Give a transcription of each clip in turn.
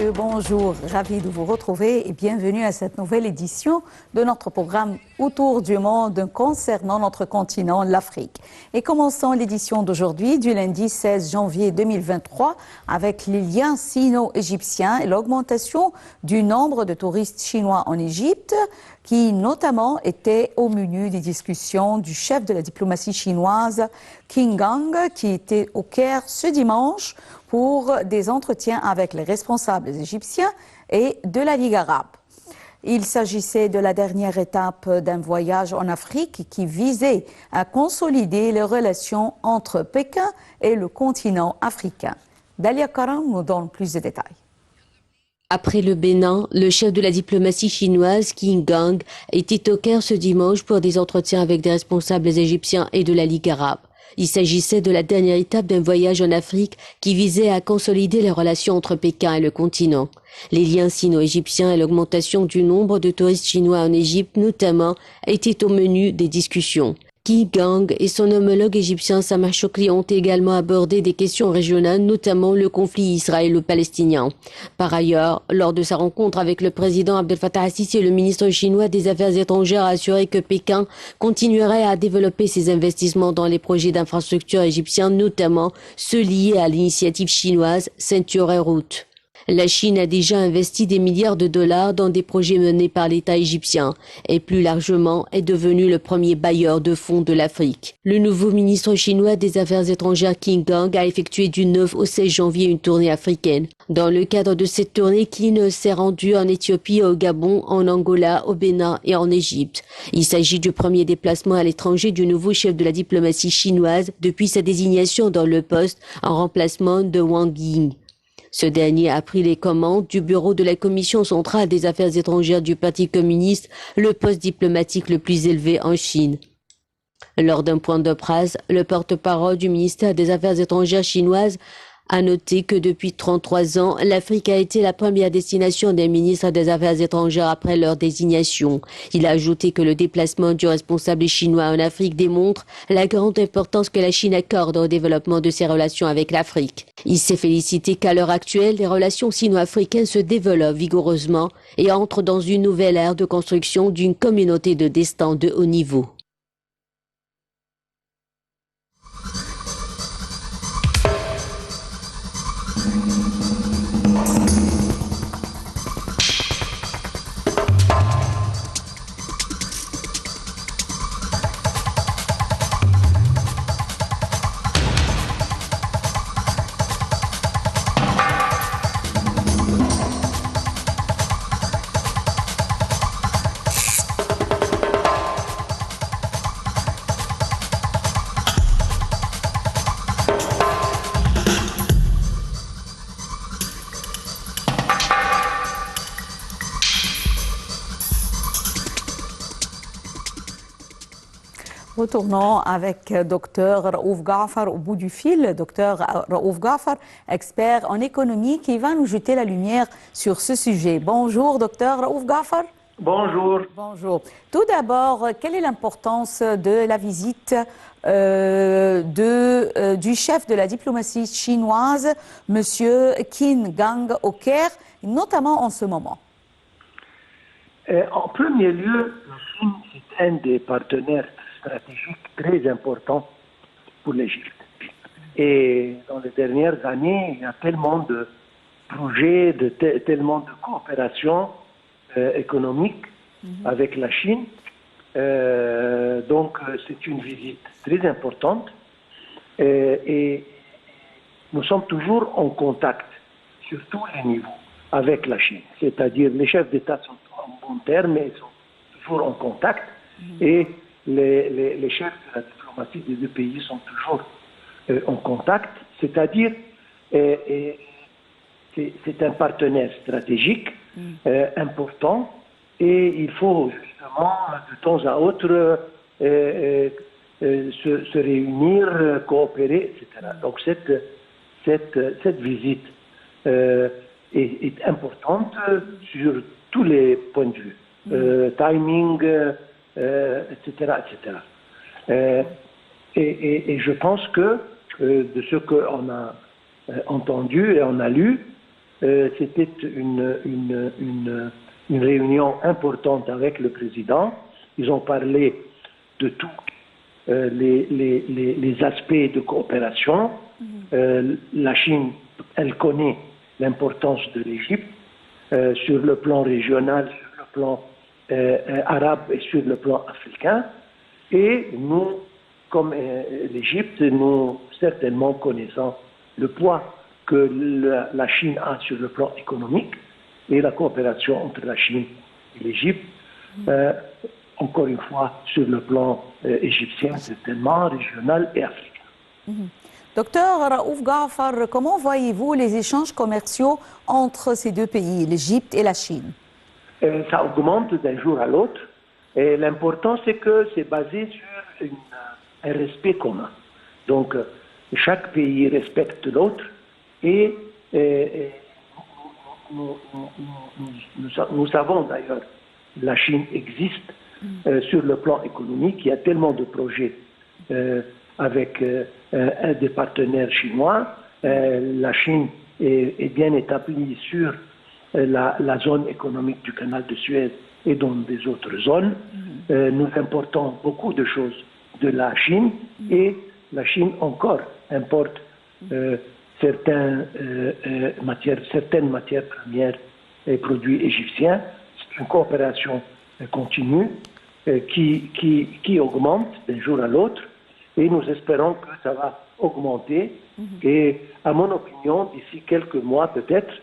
messieurs, bonjour. Ravi de vous retrouver et bienvenue à cette nouvelle édition de notre programme Autour du monde concernant notre continent, l'Afrique. Et commençons l'édition d'aujourd'hui du lundi 16 janvier 2023 avec les liens sino-égyptiens et l'augmentation du nombre de touristes chinois en Égypte qui notamment était au menu des discussions du chef de la diplomatie chinoise Qin Gang qui était au Caire ce dimanche pour des entretiens avec les responsables égyptiens et de la Ligue arabe. Il s'agissait de la dernière étape d'un voyage en Afrique qui visait à consolider les relations entre Pékin et le continent africain. Dalia Karam nous donne plus de détails. Après le Bénin, le chef de la diplomatie chinoise, Qin Gang, était au Caire ce dimanche pour des entretiens avec des responsables égyptiens et de la Ligue arabe. Il s'agissait de la dernière étape d'un voyage en Afrique qui visait à consolider les relations entre Pékin et le continent. Les liens sino-égyptiens et l'augmentation du nombre de touristes chinois en Égypte notamment étaient au menu des discussions. Qin Gang et son homologue égyptien Sameh Shoukry ont également abordé des questions régionales, notamment le conflit israélo-palestinien. Par ailleurs, lors de sa rencontre avec le président Abdel Fattah al-Sisi, le ministre chinois des Affaires étrangères a assuré que Pékin continuerait à développer ses investissements dans les projets d'infrastructures égyptiens, notamment ceux liés à l'initiative chinoise Ceinture et Route. La Chine a déjà investi des milliards de dollars dans des projets menés par l'État égyptien et plus largement est devenu le premier bailleur de fonds de l'Afrique. Le nouveau ministre chinois des Affaires étrangères Qin Gang a effectué du 9 au 16 janvier une tournée africaine. Dans le cadre de cette tournée, Qin s'est rendu en Éthiopie, au Gabon, en Angola, au Bénin et en Égypte. Il s'agit du premier déplacement à l'étranger du nouveau chef de la diplomatie chinoise depuis sa désignation dans le poste en remplacement de Wang Yi. Ce dernier a pris les commandes du bureau de la Commission centrale des affaires étrangères du Parti communiste, le poste diplomatique le plus élevé en Chine. Lors d'un point de presse, le porte-parole du ministère des Affaires étrangères chinoise a noté que depuis 33 ans, l'Afrique a été la première destination des ministres des Affaires étrangères après leur désignation. Il a ajouté que le déplacement du responsable chinois en Afrique démontre la grande importance que la Chine accorde au développement de ses relations avec l'Afrique. Il s'est félicité qu'à l'heure actuelle, les relations sino-africaines se développent vigoureusement et entrent dans une nouvelle ère de construction d'une communauté de destin de haut niveau. Retournons avec Dr Raouf Ghafar au bout du fil. Dr Raouf Ghafar, expert en économie, qui va nous jeter la lumière sur ce sujet. Bonjour, Dr Raouf Ghafar. Bonjour. Bonjour. Tout d'abord, quelle est l'importance de la visite du chef de la diplomatie chinoise, M. Qin Gang, au Caire, notamment en ce moment? En premier lieu, la Chine est un des partenaires stratégiques très importants pour l'Égypte. Et dans les dernières années, il y a tellement de projets, tellement de coopération économique avec la Chine. Donc, c'est une visite très importante. Et nous sommes toujours en contact, sur tous les niveaux, avec la Chine. C'est-à-dire, les chefs d'État sont en bon terme, mais ils sont toujours en contact. Et les chefs de la diplomatie des deux pays sont toujours en contact. C'est-à-dire, c'est un partenaire stratégique important et il faut justement de temps à autre se réunir, coopérer, etc. Donc cette visite est importante sur tous les points de vue. Timing, etc. Et je pense que de ce qu'on a entendu et on a lu, c'était une réunion importante avec le président. Ils ont parlé de tous les aspects de coopération. La Chine, elle connaît l'importance de l'Égypte sur le plan régional, sur le plan arabe et sur le plan africain. Et nous, comme l'Égypte, nous certainement connaissons le poids que la Chine a sur le plan économique et la coopération entre la Chine et l'Égypte, encore une fois, sur le plan égyptien, certainement, régional et africain. Docteur Raouf Gaafar, comment voyez-vous les échanges commerciaux entre ces deux pays, l'Égypte et la Chine? Ça augmente d'un jour à l'autre. Et l'important, c'est que c'est basé sur un respect commun. Donc, chaque pays respecte l'autre et nous savons d'ailleurs, la Chine existe sur le plan économique. Il y a tellement de projets avec des partenaires chinois. La Chine est bien établie sur la zone économique du canal de Suez et dans des autres zones. Nous importons beaucoup de choses de la Chine et la Chine encore importe certaines matières premières et produits égyptiens. C'est une coopération continue qui augmente d'un jour à l'autre et nous espérons que ça va augmenter. Et à mon opinion, d'ici quelques mois peut-être,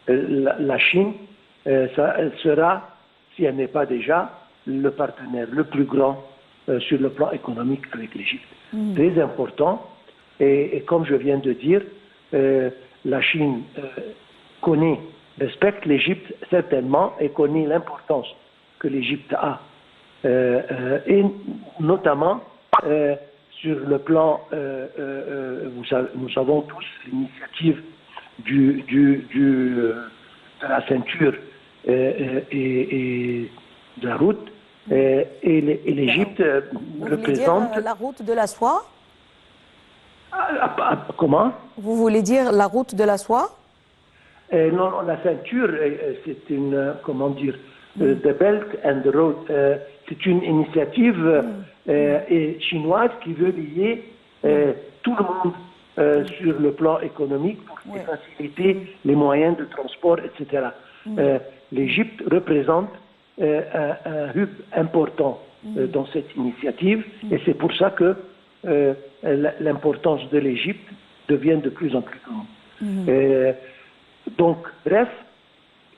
la Chine elle sera, si elle n'est pas déjà, le partenaire le plus grand sur le plan économique avec l'Égypte. Très important. Et comme je viens de dire, la Chine respecte l'Égypte certainement et connaît l'importance que l'Égypte a. Et notamment sur le plan, nous savons tous l'initiative de la ceinture et de la route. Et l'Égypte représente... Dire la route de la soie? Comment? Vous voulez dire la route de la soie? Non, la ceinture, c'est une, comment dire, the Belt and the Road, c'est une initiative chinoise qui veut lier tout le monde sur le plan économique pour faciliter les moyens de transport, etc. L'Égypte représente un hub important dans cette initiative et c'est pour ça que l'importance de l'Égypte devient de plus en plus grande. Donc, bref,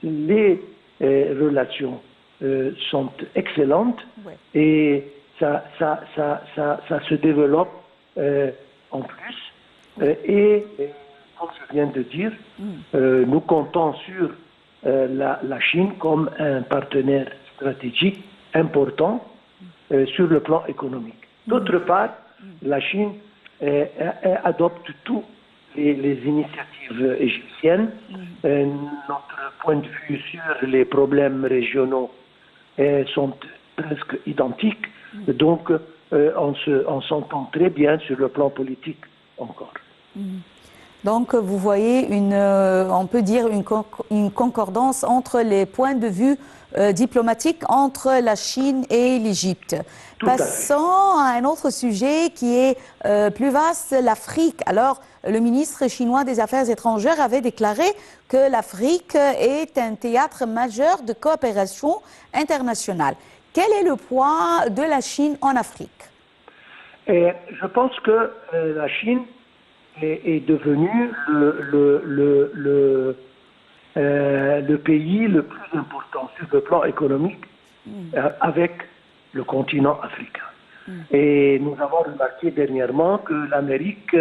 les relations sont excellentes et ça se développe en plus. Et comme je viens de dire, nous comptons sur la Chine comme un partenaire stratégique important sur le plan économique. D'autre part, la Chine adopte toutes les initiatives égyptiennes. Notre point de vue sur les problèmes régionaux sont presque identiques. Donc, on s'entend très bien sur le plan politique encore. Donc, vous voyez, on peut dire une concordance entre les points de vue diplomatiques entre la Chine et l'Égypte. Passons à un autre sujet qui est plus vaste, l'Afrique. Alors, le ministre chinois des Affaires étrangères avait déclaré que l'Afrique est un théâtre majeur de coopération internationale. Quel est le poids de la Chine en Afrique? Je pense que la Chine est devenu le pays le plus important sur le plan économique avec le continent africain. Et nous avons remarqué dernièrement que l'Amérique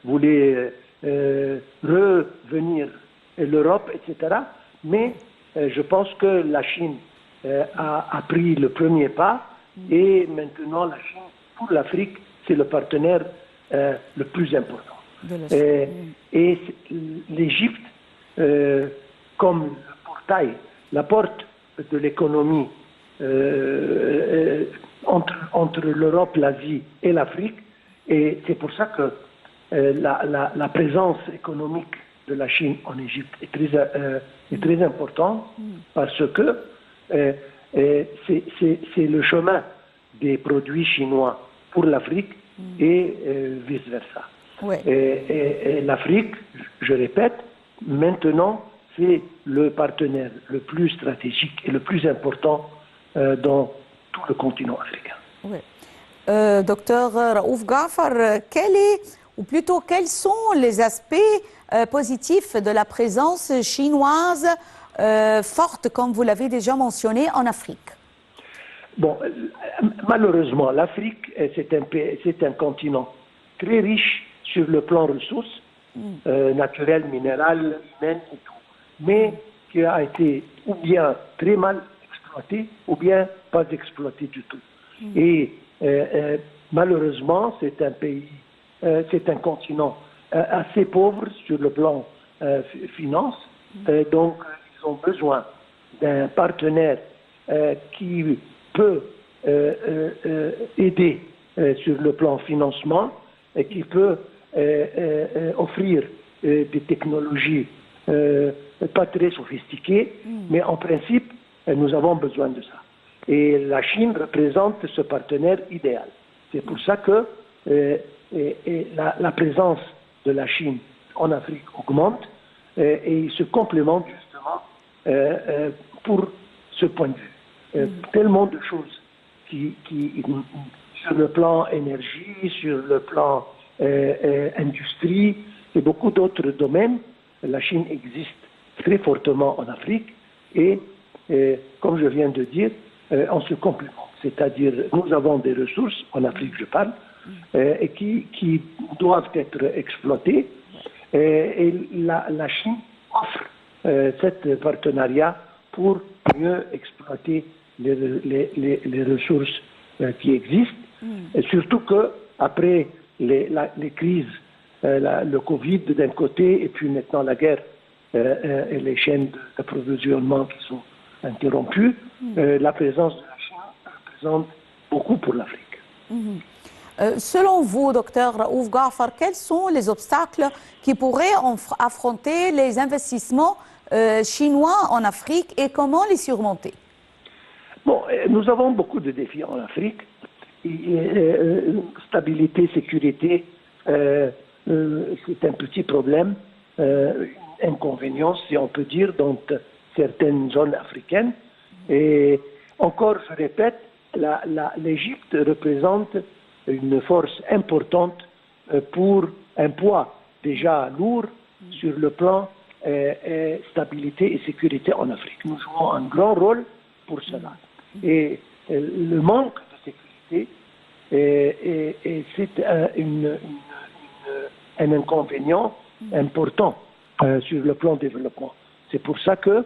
voulait revenir, l'Europe, etc. Mais je pense que la Chine a pris le premier pas et maintenant la Chine, pour l'Afrique, c'est le partenaire le plus important. Et l'Égypte, comme le portail, la porte de l'économie entre l'Europe, l'Asie et l'Afrique, et c'est pour ça que la présence économique de la Chine en Égypte est très important parce que c'est le chemin des produits chinois pour l'Afrique et vice-versa. Ouais. Et l'Afrique, je répète, maintenant, c'est le partenaire le plus stratégique et le plus important dans tout le continent africain. Ouais. Docteur Raouf Ghafar, quels sont les aspects positifs de la présence chinoise forte, comme vous l'avez déjà mentionné, en Afrique? Bon, malheureusement, l'Afrique, c'est un continent très riche sur le plan ressources, naturelles, minérales, humaines et tout, mais qui a été ou bien très mal exploité ou bien pas exploité du tout. Et malheureusement, c'est un continent assez pauvre sur le plan finance, donc ils ont besoin d'un partenaire qui peut aider sur le plan financement et qui peut offrir des technologies pas très sophistiquées, mais en principe, nous avons besoin de ça. Et la Chine représente ce partenaire idéal. C'est pour ça que la présence de la Chine en Afrique augmente et ils se complémentent justement pour ce point de vue. Tellement de choses qui, sur le plan énergie, sur le plan industrie et beaucoup d'autres domaines, la Chine existe très fortement en Afrique et comme je viens de dire, on se complémente. C'est-à-dire, nous avons des ressources, en Afrique je parle, et qui doivent être exploitées. Et la Chine offre cet partenariat pour mieux exploiter les ressources qui existent. Et surtout qu'après les crises, le Covid d'un côté, et puis maintenant la guerre et les chaînes d'approvisionnement qui sont interrompues, la présence de la Chine représente beaucoup pour l'Afrique. Selon vous, docteur Raouf Ghafar, quels sont les obstacles qui pourraient affronter les investissements chinois en Afrique et comment les surmonter? Bon, nous avons beaucoup de défis en Afrique. Stabilité, sécurité, c'est un petit problème, inconvénient, si on peut dire, dans certaines zones africaines. Et encore, je répète, l'Égypte représente une force importante pour un poids déjà lourd sur le plan stabilité et sécurité en Afrique. Nous jouons un grand rôle pour cela. Et le manque de sécurité, c'est un inconvénient important sur le plan développement. C'est pour ça que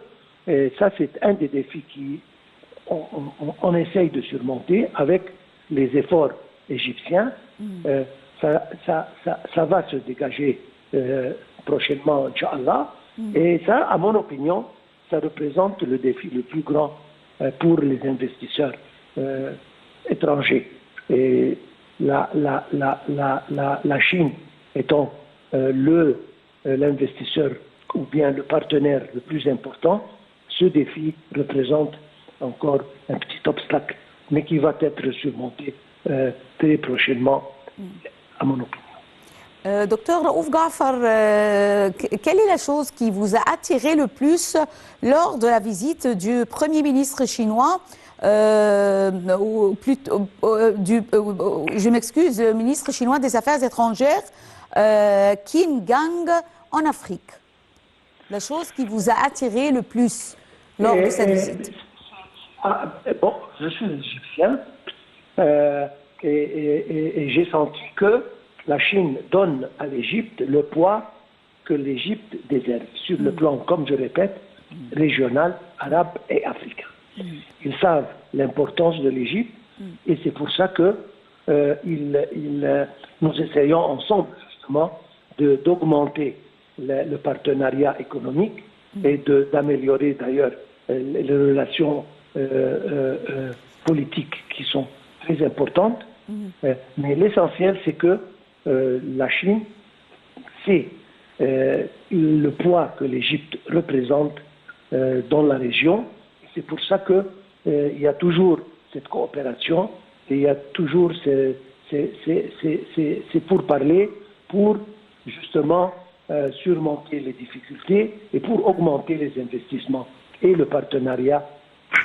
ça, c'est un des défis qu'on essaye de surmonter avec les efforts égyptiens. Ça va se dégager prochainement, Inch'Allah. Et ça, à mon opinion, ça représente le défi le plus grand pour les investisseurs étrangers. Et la Chine étant l'investisseur ou bien le partenaire le plus important, ce défi représente encore un petit obstacle, mais qui va être surmonté très prochainement, à mon opinion. Docteur Raouf Ghafar, quelle est la chose qui vous a attiré le plus lors de la visite du Premier ministre chinois, je m'excuse, le ministre chinois des Affaires étrangères, Qin Gang, en Afrique? La chose qui vous a attiré le plus lors de cette visite? Bon, je suis égyptien et j'ai senti que la Chine donne à l'Égypte le poids que l'Égypte déserve sur le plan, comme je répète, régional, arabe et africain. Ils savent l'importance de l'Égypte et c'est pour ça que nous essayons ensemble justement d'augmenter le partenariat économique et d'améliorer d'ailleurs les relations politiques qui sont très importantes. Mais l'essentiel, c'est que la Chine sait le poids que l'Égypte représente dans la région. C'est pour ça qu'il y a toujours cette coopération et il y a toujours ces pourparlers pour justement surmonter les difficultés et pour augmenter les investissements et le partenariat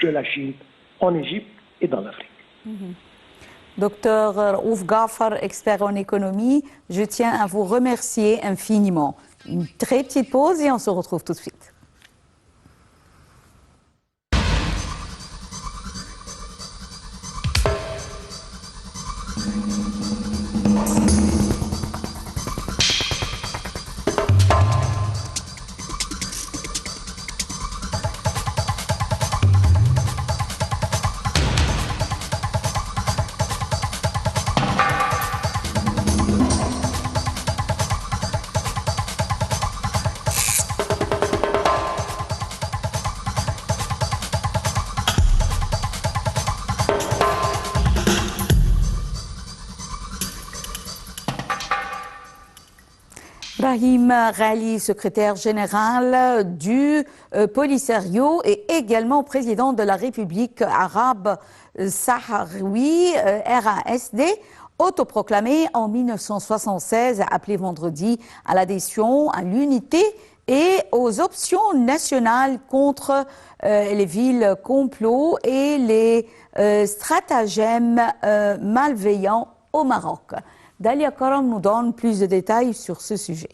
de la Chine en Égypte et dans l'Afrique. Docteur Raouf Ghafar, expert en économie, je tiens à vous remercier infiniment. Une très petite pause et on se retrouve tout de suite. Brahim Ghali, secrétaire général du Polisario et également président de la République arabe sahraoui, RASD, autoproclamé en 1976, appelé vendredi à l'adhésion à l'unité et aux options nationales contre les villes complots et les stratagèmes malveillants au Maroc. Dalia Karam nous donne plus de détails sur ce sujet.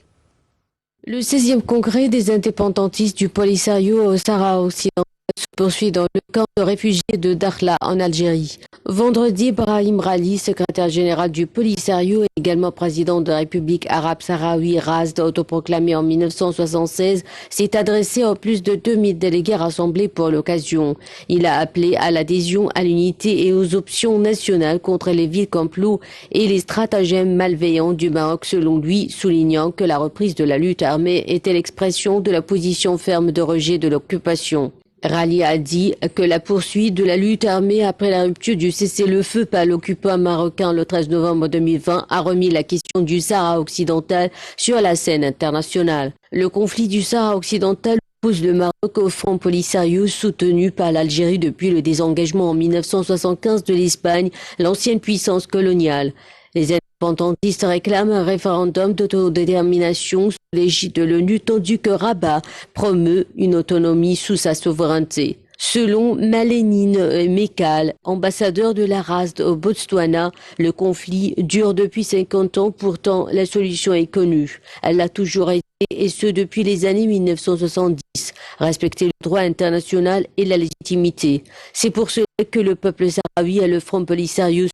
Le 16e congrès des indépendantistes du Polisario au Sahara occidental se poursuit dans le camp de réfugiés de Dakhla en Algérie. Vendredi, Brahim Ghali, secrétaire général du Polisario et également président de la République arabe sahraoui RASD, autoproclamé en 1976, s'est adressé aux plus de 2000 délégués rassemblés pour l'occasion. Il a appelé à l'adhésion à l'unité et aux options nationales contre les villes complots et les stratagèmes malveillants du Maroc, selon lui, soulignant que la reprise de la lutte armée était l'expression de la position ferme de rejet de l'occupation. Ghali a dit que la poursuite de la lutte armée après la rupture du cessez-le-feu par l'occupant marocain le 13 novembre 2020 a remis la question du Sahara occidental sur la scène internationale. Le conflit du Sahara occidental oppose le Maroc au Front Polisario soutenu par l'Algérie depuis le désengagement en 1975 de l'Espagne, l'ancienne puissance coloniale. Les indépendantistes réclament un référendum d'autodétermination sous l'égide de l'ONU tandis que Rabat promeut une autonomie sous sa souveraineté. Selon Malénine Mekal, ambassadeur de la RASD au Botswana, le conflit dure depuis 50 ans, pourtant la solution est connue. Elle a toujours été, et ce depuis les années 1970, respecter le droit international et la légitimité. C'est pour cela que le peuple sahraoui a le Front Polisario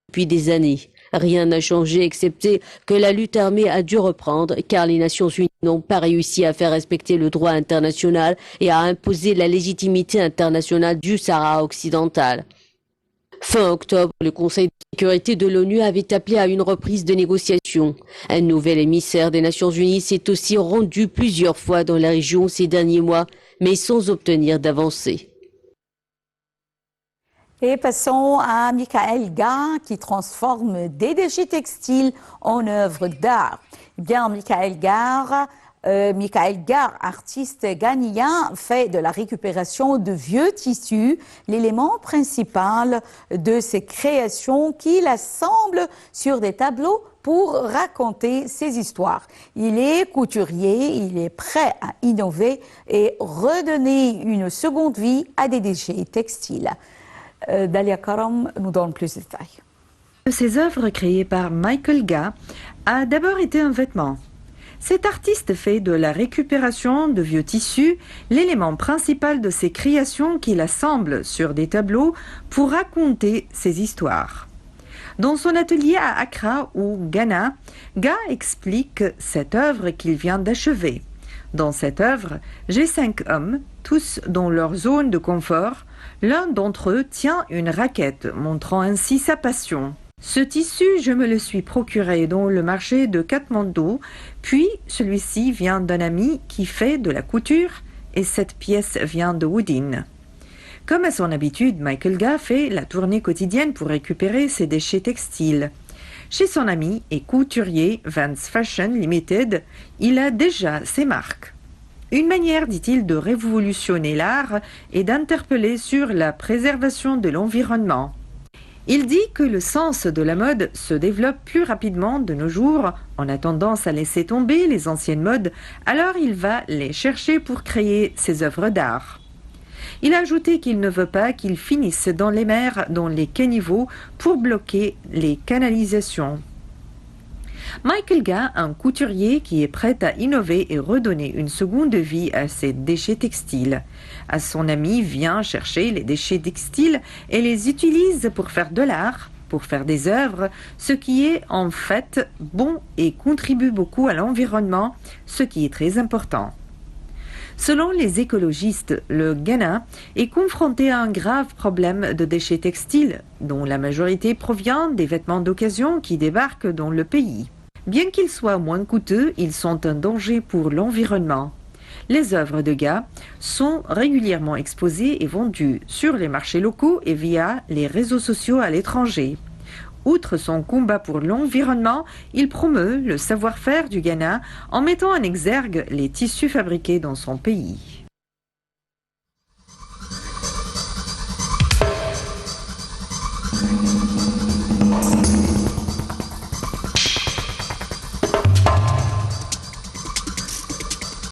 depuis des années. Rien n'a changé excepté que la lutte armée a dû reprendre car les Nations Unies n'ont pas réussi à faire respecter le droit international et à imposer la légitimité internationale du Sahara occidental. Fin octobre, le Conseil de sécurité de l'ONU avait appelé à une reprise de négociations. Un nouvel émissaire des Nations Unies s'est aussi rendu plusieurs fois dans la région ces derniers mois, mais sans obtenir d'avancée. Et passons à Michael Gar qui transforme des déchets textiles en œuvres d'art. Eh bien, Michael Gar, artiste ghanéen, fait de la récupération de vieux tissus l'élément principal de ses créations qu'il assemble sur des tableaux pour raconter ses histoires. Il est couturier, il est prêt à innover et redonner une seconde vie à des déchets textiles. Dalia Karam nous donne plus de détails. Ces œuvres créées par Michael Gar a d'abord été un vêtement. Cet artiste fait de la récupération de vieux tissus l'élément principal de ses créations qu'il assemble sur des tableaux pour raconter ses histoires. Dans son atelier à Accra ou Ghana, Gar explique cette œuvre qu'il vient d'achever. Dans cette œuvre, j'ai 5 hommes, tous dans leur zone de confort. L'un d'entre eux tient une raquette, montrant ainsi sa passion. Ce tissu, je me le suis procuré dans le marché de Katmandou, puis celui-ci vient d'un ami qui fait de la couture et cette pièce vient de Woodin. Comme à son habitude, Michael Gar fait la tournée quotidienne pour récupérer ses déchets textiles. Chez son ami et couturier Vance Fashion Limited, il a déjà ses marques. Une manière, dit-il, de révolutionner l'art et d'interpeller sur la préservation de l'environnement. Il dit que le sens de la mode se développe plus rapidement de nos jours. On a tendance à laisser tomber les anciennes modes, alors il va les chercher pour créer ses œuvres d'art. Il a ajouté qu'il ne veut pas qu'ils finissent dans les mers, dans les caniveaux, pour bloquer les canalisations. Michael Ga, un couturier qui est prêt à innover et redonner une seconde vie à ses déchets textiles. À son ami vient chercher les déchets textiles et les utilise pour faire de l'art, pour faire des œuvres, ce qui est en fait bon et contribue beaucoup à l'environnement, ce qui est très important. Selon les écologistes, le Ghana est confronté à un grave problème de déchets textiles, dont la majorité provient des vêtements d'occasion qui débarquent dans le pays. Bien qu'ils soient moins coûteux, ils sont un danger pour l'environnement. Les œuvres de Ga sont régulièrement exposées et vendues sur les marchés locaux et via les réseaux sociaux à l'étranger. Outre son combat pour l'environnement, il promeut le savoir-faire du Ghana en mettant en exergue les tissus fabriqués dans son pays.